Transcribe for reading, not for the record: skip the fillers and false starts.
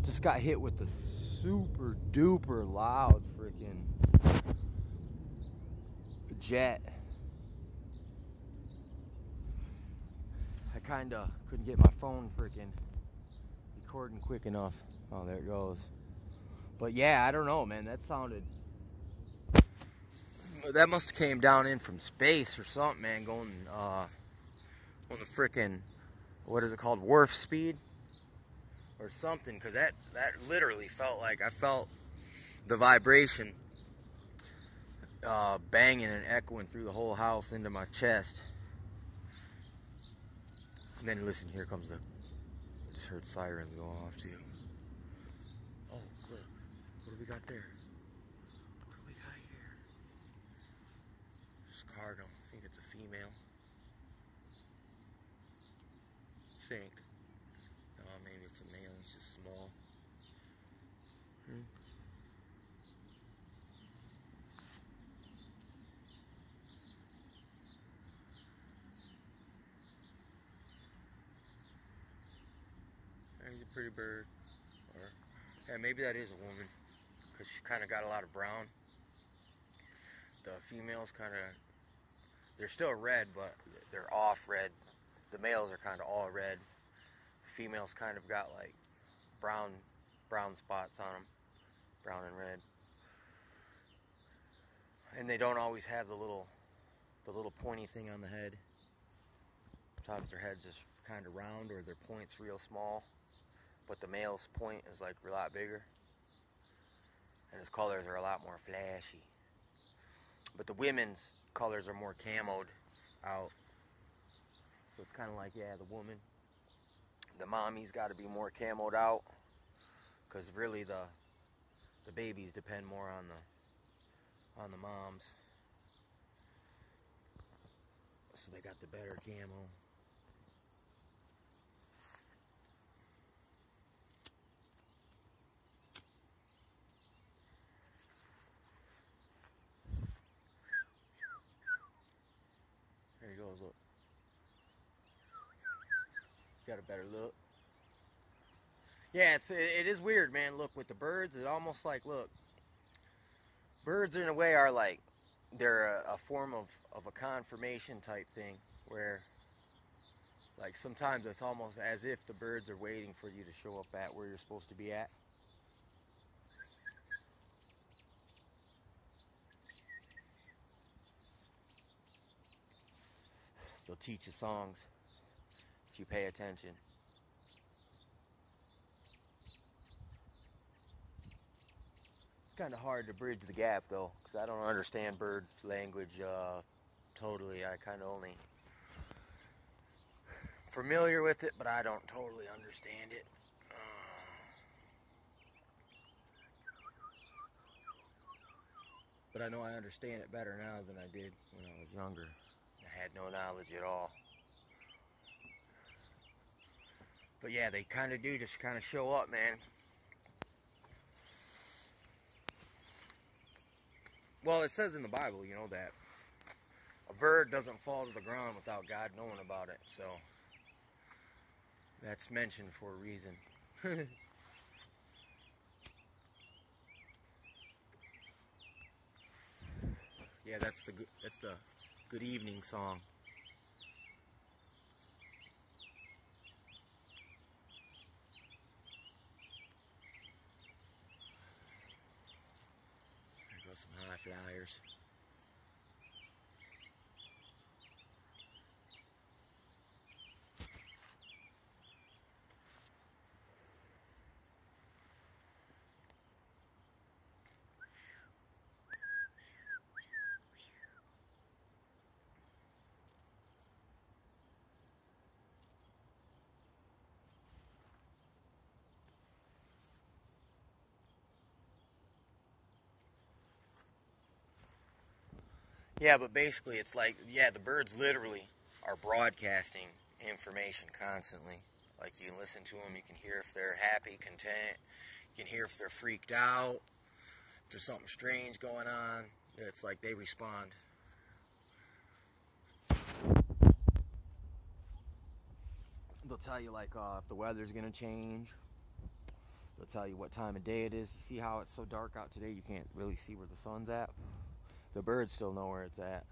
just got hit with the super duper loud freaking jet. I kinda couldn't get my phone freaking recording quick enough. Oh, there it goes. But yeah, I don't know, man. That must have came down in from space or something, man. Going on the freaking, what is it called, warp speed or something? Because that literally felt like I felt the vibration banging and echoing through the whole house into my chest. And then listen, here comes just heard sirens going off too. Oh, look, what do we got there? What do we got here? It's Cardinal. I think it's a female. Think. No, maybe it's a male. He's just small. He's a pretty bird. Or, yeah, maybe that is a woman, because she kind of got a lot of brown. The females kind of, they're still red, but they're off red. The males are kind of all red. The females kind of got like brown spots on them, brown and red. And they don't always have the little pointy thing on the head. Sometimes their head's just kind of round, or their point's real small. But the male's point is like a lot bigger. And his colors are a lot more flashy. But the women's colors are more camoed out. So it's kind of like, yeah, the woman. The mommy's got to be more camoed out. Because really the babies depend more on the moms. So they got the better camo. There he goes, look. Got a better look. Yeah, it is weird, man. Look, with the birds, it's almost like, look, birds in a way are like, they're a form of a confirmation type thing, where like sometimes it's almost as if the birds are waiting for you to show up at where you're supposed to be at. They'll teach you songs if you pay attention. It's kind of hard to bridge the gap though, because I don't understand bird language totally. I kind of only familiar with it, but I don't totally understand it. But I know I understand it better now than I did when I was younger. I had no knowledge at all. But yeah, they kind of do just kind of show up, man. Well, it says in the Bible, you know, that a bird doesn't fall to the ground without God knowing about it. So that's mentioned for a reason. Yeah, that's the good evening song. There goes some high flyers. Yeah, but basically it's like, yeah, the birds literally are broadcasting information constantly. Like, you can listen to them, you can hear if they're happy, content, you can hear if they're freaked out, if there's something strange going on. It's like they respond. They'll tell you, like, if the weather's gonna change, They'll tell you what time of day it is. You see how it's so dark out today, you can't really see where the sun's at? The birds still know where it's at.